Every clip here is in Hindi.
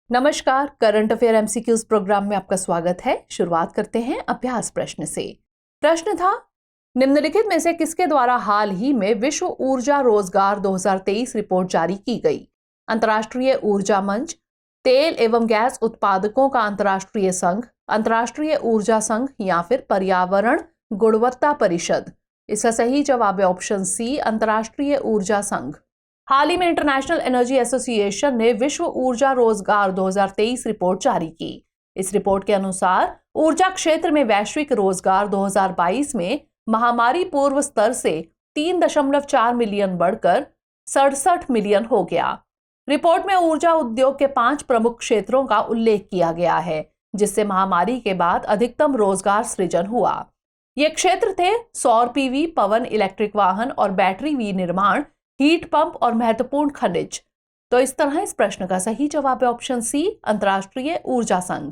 नमस्कार, करंट अफेयर एमसीक्यूज प्रोग्राम में आपका स्वागत है। शुरुआत करते हैं अभ्यास प्रश्न से। प्रश्न था, निम्नलिखित में से किसके द्वारा हाल ही में विश्व ऊर्जा रोजगार 2023 रिपोर्ट जारी की गई? अंतर्राष्ट्रीय ऊर्जा मंच, तेल एवं गैस उत्पादकों का अंतर्राष्ट्रीय संघ, अंतर्राष्ट्रीय ऊर्जा संघ या फिर पर्यावरण गुणवत्ता परिषद? इसका सही जवाब है ऑप्शन सी, अंतर्राष्ट्रीय ऊर्जा संघ। हाल ही में इंटरनेशनल एनर्जी एसोसिएशन ने विश्व ऊर्जा रोजगार 2023 रिपोर्ट जारी की। इस रिपोर्ट के अनुसार ऊर्जा क्षेत्र में वैश्विक रोजगार 2022 में महामारी पूर्व स्तर से 3.4 मिलियन बढ़कर 67 मिलियन हो गया। रिपोर्ट में ऊर्जा उद्योग के 5 प्रमुख क्षेत्रों का उल्लेख किया गया है जिससे महामारी के बाद अधिकतम रोजगार सृजन हुआ। ये क्षेत्र थे सौर पीवी, पवन इलेक्ट्रिक वाहन और बैटरी विनिर्माण, हीट पंप और महत्वपूर्ण खनिज। तो इस तरह इस प्रश्न का सही जवाब है ऑप्शन सी, अंतर्राष्ट्रीय ऊर्जा संघ।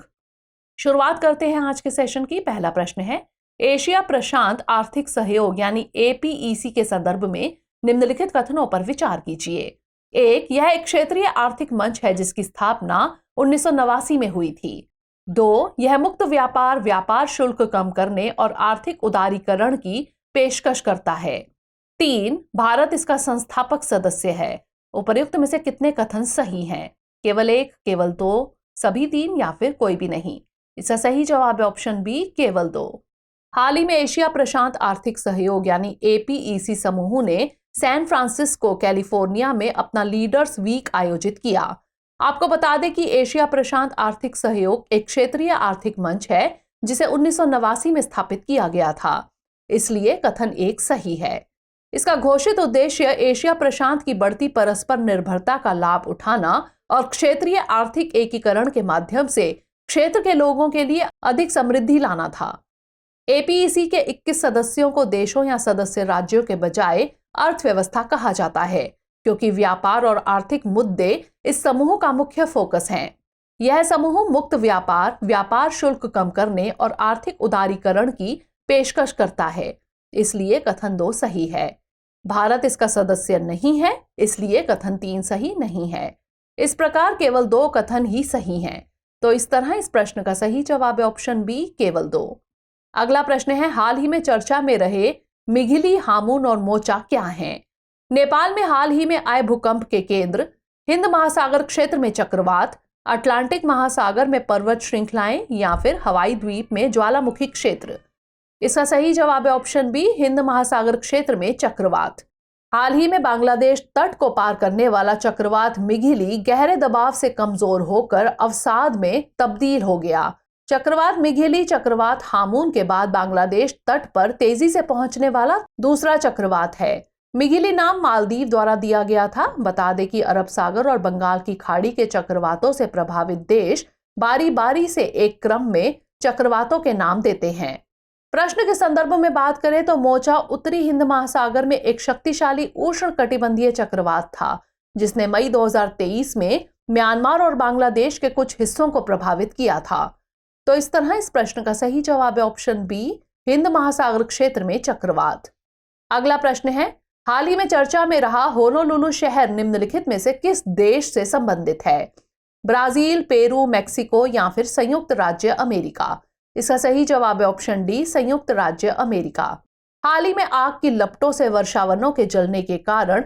शुरुआत करते हैं आज के सेशन की। पहला प्रश्न है, एशिया प्रशांत आर्थिक सहयोग यानी एपीईसी के संदर्भ में निम्नलिखित कथनों पर विचार कीजिए। 1, यह एक क्षेत्रीय आर्थिक मंच है जिसकी स्थापना 1989 में हुई थी। 2, यह मुक्त व्यापार शुल्क कम करने और आर्थिक उदारीकरण की पेशकश करता है। 3, भारत इसका संस्थापक सदस्य है। उपर्युक्त में से कितने कथन सही हैं? केवल 1, केवल 2, सभी 3 या फिर कोई भी नहीं? इसका सही जवाब है ऑप्शन बी, केवल 2। हाल ही में एशिया प्रशांत आर्थिक सहयोग यानी एपीईसी समूह ने सैन फ्रांसिस्को कैलिफोर्निया में अपना लीडर्स वीक आयोजित किया। आपको बता दें कि एशिया प्रशांत आर्थिक सहयोग एक क्षेत्रीय आर्थिक मंच है जिसे 1989 में स्थापित किया गया था, इसलिए कथन 1 सही है। इसका घोषित उद्देश्य एशिया प्रशांत की बढ़ती परस्पर निर्भरता का लाभ उठाना और क्षेत्रीय आर्थिक एकीकरण के माध्यम से क्षेत्र के लोगों के लिए अधिक समृद्धि लाना था। एपीईसी के 21 सदस्यों को देशों या सदस्य राज्यों के बजाय अर्थव्यवस्था कहा जाता है क्योंकि व्यापार और आर्थिक मुद्दे इस समूह का मुख्य फोकस हैं। यह समूह मुक्त व्यापार शुल्क कम करने और आर्थिक उदारीकरण की पेशकश करता है, इसलिए कथन 2 सही है। भारत इसका सदस्य नहीं है, इसलिए कथन 3 सही नहीं है। इस प्रकार केवल 2 कथन ही सही हैं। तो इस तरह इस प्रश्न का सही जवाब है ऑप्शन बी, केवल 2। अगला प्रश्न है, हाल ही में चर्चा में रहे मिघिली, हामुन और मोचा क्या हैं? नेपाल में हाल ही में आए भूकंप के केंद्र, हिंद महासागर क्षेत्र में चक्रवात, अटलांटिक महासागर में पर्वत श्रृंखलाएं या फिर हवाई द्वीप में ज्वालामुखी क्षेत्र? इसका सही जवाब है ऑप्शन बी, हिंद महासागर क्षेत्र में चक्रवात। हाल ही में बांग्लादेश तट को पार करने वाला चक्रवात मिघिली गहरे दबाव से कमजोर होकर अवसाद में तब्दील हो गया। चक्रवात मिघिली चक्रवात हामुन के बाद बांग्लादेश तट पर तेजी से पहुंचने वाला दूसरा चक्रवात है। मिघिली नाम मालदीव द्वारा दिया गया था। बता दें कि अरब सागर और बंगाल की खाड़ी के चक्रवातों से प्रभावित देश बारी बारी से एक क्रम में चक्रवातों के नाम देते हैं। प्रश्न के संदर्भ में बात करें तो मोचा उत्तरी हिंद महासागर में एक शक्तिशाली उष्ण कटिबंधीय चक्रवात था जिसने मई 2023 में म्यांमार और बांग्लादेश के कुछ हिस्सों को प्रभावित किया था। तो इस तरह इस प्रश्न का सही जवाब है ऑप्शन बी, हिंद महासागर क्षेत्र में चक्रवात। अगला प्रश्न है, हाल ही में चर्चा में रहा होनोलुलु शहर निम्नलिखित में से किस देश से संबंधित है? ब्राजील, पेरू, मैक्सिको या फिर संयुक्त राज्य अमेरिका? इसका सही जवाब है ऑप्शन डी, संयुक्त राज्य अमेरिका। हाल ही में आग की लपटों से वर्षावनों के जलने के कारण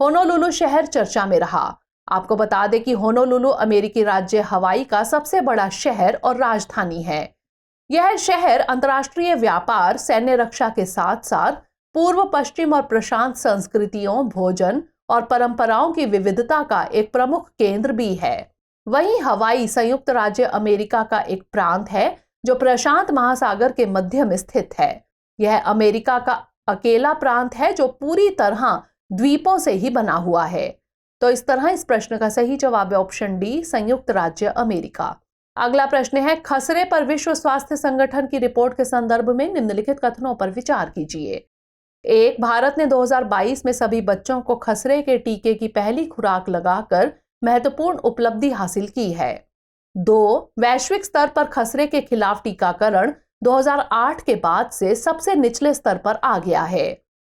होनोलुलु शहर चर्चा में रहा। आपको बता दें कि होनोलुलु अमेरिकी राज्य हवाई का सबसे बड़ा शहर और राजधानी है। यह शहर अंतर्राष्ट्रीय व्यापार, सैन्य रक्षा के साथ साथ पूर्व, पश्चिम और प्रशांत संस्कृतियों, भोजन और परंपराओं की विविधता का एक प्रमुख केंद्र भी है। वहीं हवाई संयुक्त राज्य अमेरिका का एक प्रांत है जो प्रशांत महासागर के मध्य में स्थित है। यह अमेरिका का अकेला प्रांत है जो पूरी तरह द्वीपों से ही बना हुआ है। तो इस तरह इस प्रश्न का सही जवाब है ऑप्शन डी, संयुक्त राज्य अमेरिका। अगला प्रश्न है, खसरे पर विश्व स्वास्थ्य संगठन की रिपोर्ट के संदर्भ में निम्नलिखित कथनों पर विचार कीजिए। 1, भारत ने 2022 में सभी बच्चों को खसरे के टीके की पहली खुराक लगाकर महत्वपूर्ण उपलब्धि हासिल की है। 2, वैश्विक स्तर पर खसरे के खिलाफ टीकाकरण 2008 के बाद से सबसे निचले स्तर पर आ गया है।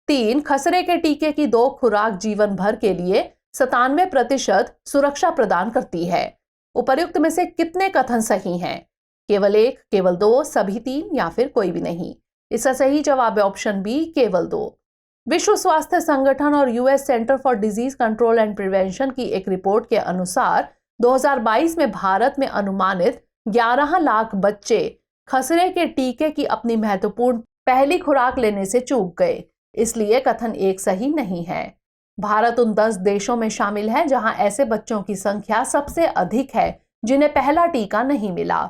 3, खसरे के टीके की 2 खुराक जीवन भर के लिए 97% सुरक्षा प्रदान करती है। उपर्युक्त में से कितने कथन सही हैं? केवल 1, केवल 2, सभी 3 या फिर कोई भी नहीं? इसका सही जवाब है ऑप्शन बी, केवल 2। विश्व स्वास्थ्य संगठन और US centre for disease control and prevention की एक रिपोर्ट के अनुसार 2022 में भारत में अनुमानित 11 लाख बच्चे खसरे के टीके की अपनी महत्वपूर्ण पहली खुराक लेने से चूक गए, इसलिए कथन 1 सही नहीं है। भारत उन 10 देशों में शामिल है जहां ऐसे बच्चों की संख्या सबसे अधिक है जिन्हें पहला टीका नहीं मिला।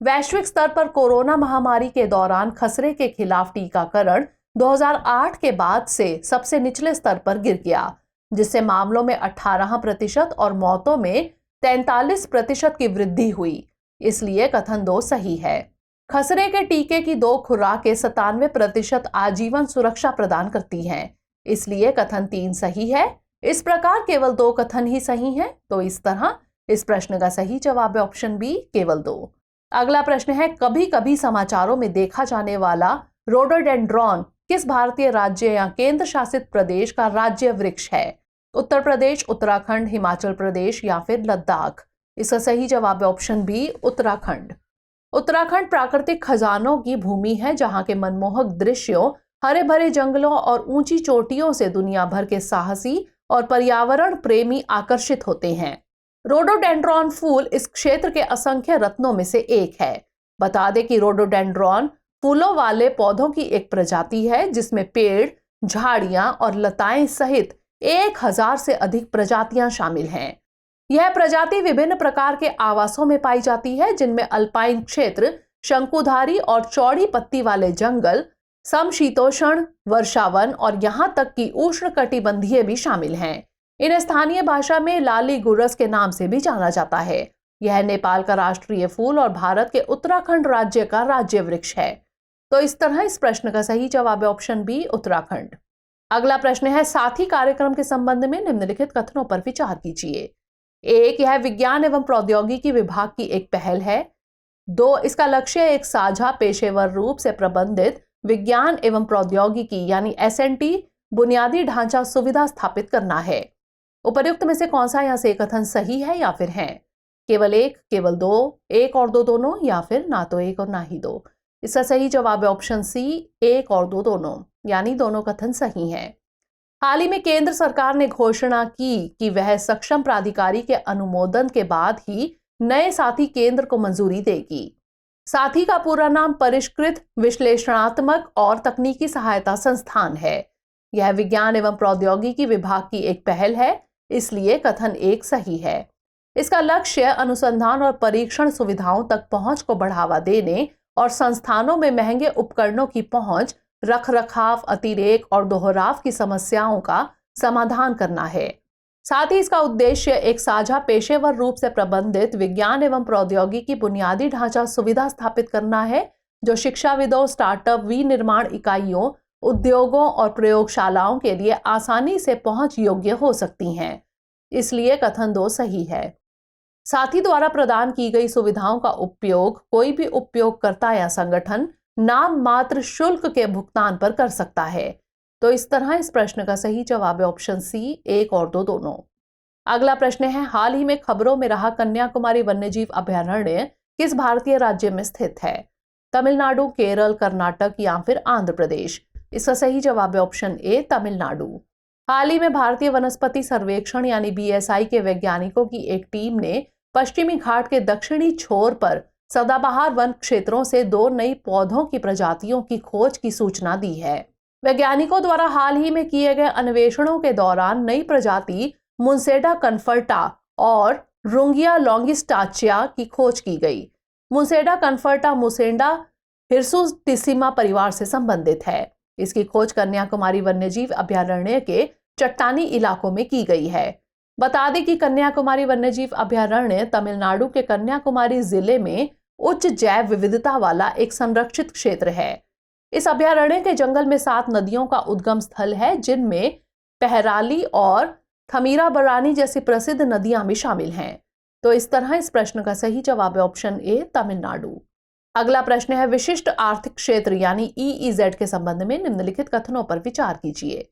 वैश्विक स्तर पर कोरोना महामारी के दौरान खसरे के खिलाफ टीकाकरण 2008 के बाद से सबसे निचले स्तर पर गिर गया, जिससे मामलों में 18% और मौतों में 43% की वृद्धि हुई, इसलिए कथन 2 सही है। खसरे के टीके की 2 खुराकें 97% आजीवन सुरक्षा प्रदान करती हैं, इसलिए कथन 3 सही है। इस प्रकार केवल 2 कथन ही सही हैं, तो इस तरह इस प्रश्न का सही जवाब है ऑप्शन बी, केवल 2। अगला प्रश्न है, कभी कभी समाचारों में देखा जाने वाला रोडोडेंड्रॉन किस भारतीय राज्य या केंद्र शासित प्रदेश का राज्य वृक्ष है? उत्तर प्रदेश, उत्तराखंड, हिमाचल प्रदेश या फिर लद्दाख? इसका सही जवाब है ऑप्शन बी, उत्तराखंड। उत्तराखंड प्राकृतिक खजानों की भूमि है, जहां के मनमोहक दृश्यों, हरे भरे जंगलों और ऊंची चोटियों से दुनिया भर के साहसी और पर्यावरण प्रेमी आकर्षित होते हैं। रोडोडेंड्रॉन फूल इस क्षेत्र के असंख्य रत्नों में से एक है। बता दें कि रोडोडेंड्रॉन फूलों वाले पौधों की एक प्रजाति है जिसमें पेड़, झाड़ियां और लताएं सहित 1000 से अधिक प्रजातियां शामिल हैं। यह प्रजाति विभिन्न प्रकार के आवासों में पाई जाती है, जिनमें अल्पाइन क्षेत्र, शंकुधारी और चौड़ी पत्ती वाले जंगल, समशीतोष्ण वर्षावन और यहां तक कि उष्णकटिबंधीय भी शामिल हैं। इन्हें स्थानीय भाषा में लाली गुरस के नाम से भी जाना जाता है। यह नेपाल का राष्ट्रीय फूल और भारत के उत्तराखंड राज्य का राज्य वृक्ष है। तो इस तरह इस प्रश्न का सही जवाब है ऑप्शन बी, उत्तराखंड। अगला प्रश्न है, साथी कार्यक्रम के संबंध में निम्नलिखित कथनों पर विचार कीजिए। 1, यह विज्ञान एवं प्रौद्योगिकी विभाग की एक पहल है। 2, इसका लक्ष्य एक साझा पेशेवर रूप से प्रबंधित विज्ञान एवं प्रौद्योगिकी यानी S&T बुनियादी ढांचा सुविधा स्थापित करना है। उपर्युक्त में से कौन सा यहाँ से कथन सही है या फिर है? केवल 1, केवल 2, 1 और 2 दोनों या फिर ना तो 1 और ना ही 2? इसका सही जवाब है ऑप्शन सी, 1 और 2 दोनों, यानी दोनों कथन सही हैं। हाल ही में केंद्र सरकार ने घोषणा की कि वह सक्षम प्राधिकारी के अनुमोदन के बाद ही नए साथी केंद्र को मंजूरी देगी। साथी का पूरा नाम परिष्कृत विश्लेषणात्मक और तकनीकी सहायता संस्थान है। यह विज्ञान एवं प्रौद्योगिकी विभाग की एक पहल है, इसलिए कथन 1 सही है। इसका लक्ष्य अनुसंधान और परीक्षण सुविधाओं तक पहुंच को बढ़ावा देने और संस्थानों में महंगे उपकरणों की पहुंच, रखरखाव, अतिरेक और दोहराव की समस्याओं का समाधान करना है। साथ ही इसका उद्देश्य एक साझा पेशेवर रूप से प्रबंधित विज्ञान एवं प्रौद्योगिकी बुनियादी ढांचा सुविधा स्थापित करना है, जो शिक्षाविदों, स्टार्टअप, विनिर्माण इकाइयों, उद्योगों और प्रयोगशालाओं के लिए आसानी से पहुंच योग्य हो सकती हैं। इसलिए कथन 2 सही है। साथी द्वारा प्रदान की गई सुविधाओं का उपयोग कोई भी उपयोगकर्ता या संगठन नाम मात्र शुल्क के भुगतान पर कर सकता है। तो इस तरह इस प्रश्न का सही जवाब है ऑप्शन सी, 1 और 2 दोनों। अगला प्रश्न है, हाल ही में खबरों में रहा कन्याकुमारी वन्यजीव अभयारण्य किस भारतीय राज्य में स्थित है? तमिलनाडु, केरल, कर्नाटक या फिर आंध्र प्रदेश? इसका सही जवाब है ऑप्शन ए, तमिलनाडु। हाल ही में भारतीय वनस्पति सर्वेक्षण यानी BSI के वैज्ञानिकों की एक टीम ने पश्चिमी घाट के दक्षिणी छोर पर सदाबहार वन क्षेत्रों से 2 नई पौधों की प्रजातियों की खोज की सूचना दी है। वैज्ञानिकों द्वारा हाल ही में किए गए अन्वेषणों के दौरान नई प्रजाति मुंसेडा कन्फर्टा और रुंगिया लॉन्गिस्टाचिया की खोज की गई। मुंसेडा कन्फर्टा मुसेंडा हिरसुटिसिमा परिवार से संबंधित है। इसकी खोज कन्याकुमारी वन्यजीव अभयारण्य के चट्टानी इलाकों में की गई है। बता दें कि कन्याकुमारी वन्यजीव अभयारण्य तमिलनाडु के कन्याकुमारी जिले में उच्च जैव विविधता वाला एक संरक्षित क्षेत्र है। इस अभयारण्य के जंगल में 7 नदियों का उद्गम स्थल है, जिनमें पहराली और थमीराबरानी जैसी प्रसिद्ध नदियां भी शामिल हैं। तो इस तरह इस प्रश्न का सही जवाब है ऑप्शन ए, तमिलनाडु। अगला प्रश्न है, विशिष्ट आर्थिक क्षेत्र यानी EEZ के संबंध में निम्नलिखित कथनों पर विचार कीजिए।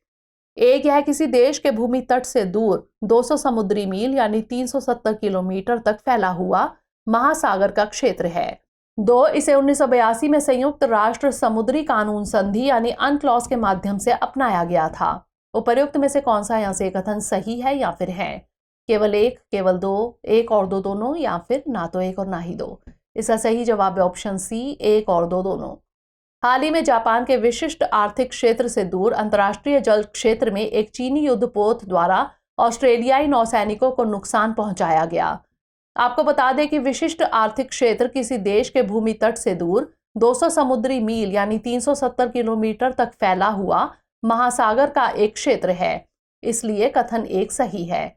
एक, यह किसी देश के भूमि तट से दूर 200 समुद्री मील यानी 370 किलोमीटर तक फैला हुआ महासागर का क्षेत्र है। 2, इसे 1982 में संयुक्त राष्ट्र समुद्री कानून संधि यानी अनक्लॉज के माध्यम से अपनाया गया था। उपर्युक्त में से कौन सा यहाँ से कथन सही है या फिर है? केवल एक, केवल दो, एक और दो दोनों, या फिर ना तो एक और ना ही दो। इसका सही जवाब है ऑप्शन सी, एक और दो दोनों। हाल ही में जापान के विशिष्ट आर्थिक क्षेत्र से दूर अंतर्राष्ट्रीय जल क्षेत्र में एक चीनी युद्धपोत द्वारा ऑस्ट्रेलियाई नौसैनिकों को नुकसान पहुंचाया गया। आपको बता दें कि विशिष्ट आर्थिक क्षेत्र किसी देश के भूमि तट से दूर 200 समुद्री मील यानी 370 किलोमीटर तक फैला हुआ महासागर का एक क्षेत्र है, इसलिए कथन एक सही है।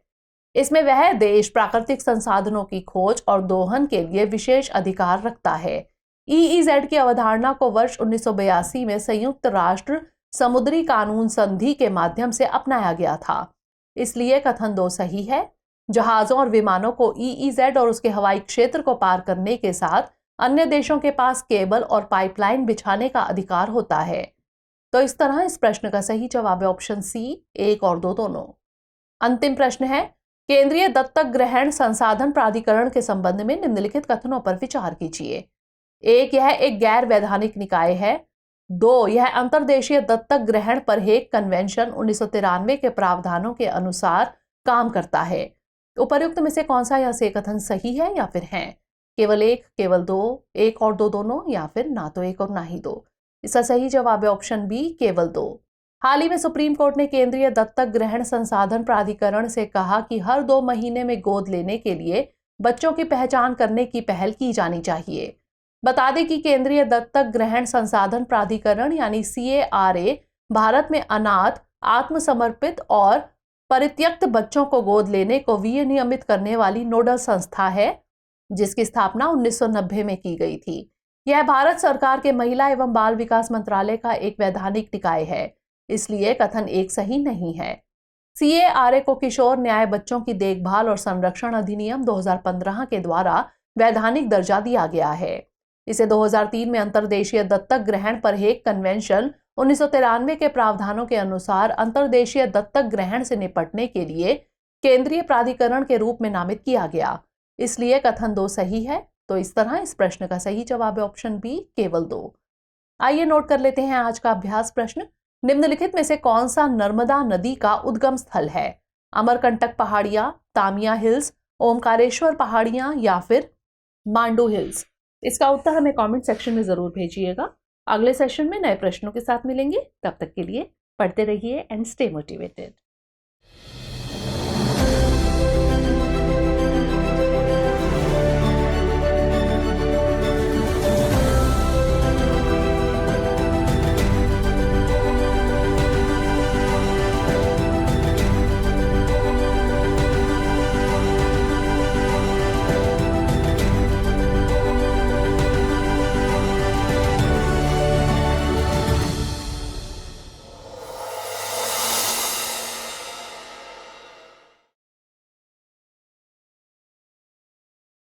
इसमें वह देश प्राकृतिक संसाधनों की खोज और दोहन के लिए विशेष अधिकार रखता है। EEZ की अवधारणा को वर्ष 1982 में संयुक्त राष्ट्र समुद्री कानून संधि के माध्यम से अपनाया गया था, इसलिए कथन 2 सही है। जहाजों और विमानों को EEZ और उसके हवाई क्षेत्र को पार करने के साथ अन्य देशों के पास केबल और पाइपलाइन बिछाने का अधिकार होता है। तो इस तरह इस प्रश्न का सही जवाब है ऑप्शन सी, एक और दो दोनों। अंतिम प्रश्न है, केंद्रीय दत्तक ग्रहण संसाधन प्राधिकरण के संबंध में निम्नलिखित कथनों पर विचार कीजिए। 1, यह एक गैर वैधानिक निकाय है। 2, यह अंतर्देशीय दत्तक ग्रहण पर हेग कन्वेंशन 1993 के प्रावधानों के अनुसार काम करता है। उपर्युक्त में से कौन सा यह से कथन सही है या फिर है? केवल एक, केवल दो, एक और दो दोनों, या फिर ना तो एक और ना ही दो। इसका सही जवाब है ऑप्शन बी, केवल 2। हाल ही में सुप्रीम कोर्ट ने केंद्रीय दत्तक ग्रहण संसाधन प्राधिकरण से कहा कि हर 2 महीने में गोद लेने के लिए बच्चों की पहचान करने की पहल की जानी चाहिए। बता दें कि केंद्रीय दत्तक ग्रहण संसाधन प्राधिकरण यानी CARA भारत में अनाथ, आत्मसमर्पित और परित्यक्त बच्चों को गोद लेने को विनियमित करने वाली नोडल संस्था है, जिसकी स्थापना 1990 में की गई थी। यह भारत सरकार के महिला एवं बाल विकास मंत्रालय का एक वैधानिक निकाय है, इसलिए कथन एक सही नहीं है। CARA को किशोर न्याय बच्चों की देखभाल और संरक्षण अधिनियम 2015 के द्वारा वैधानिक दर्जा दिया गया है। इसे 2003 में अंतर्देशीय दत्तक ग्रहण पर हेग कन्वेंशन 1993 के प्रावधानों के अनुसार अंतर्देशीय दत्तक ग्रहण से निपटने के लिए केंद्रीय प्राधिकरण के रूप में नामित किया गया, इसलिए कथन 2 सही है। तो इस तरह इस प्रश्न का सही जवाब है ऑप्शन बी, केवल 2। आइए नोट कर लेते हैं आज का अभ्यास प्रश्न। निम्नलिखित में से कौन सा नर्मदा नदी का उद्गम स्थल है? अमरकंटक पहाड़ियां, तामिया हिल्स, ओमकारेश्वर पहाड़ियां, या फिर मांडू हिल्स? इसका उत्तर हमें कमेंट सेक्शन में जरूर भेजिएगा। अगले सेशन में नए प्रश्नों के साथ मिलेंगे। तब तक के लिए पढ़ते रहिए एंड स्टे मोटिवेटेड।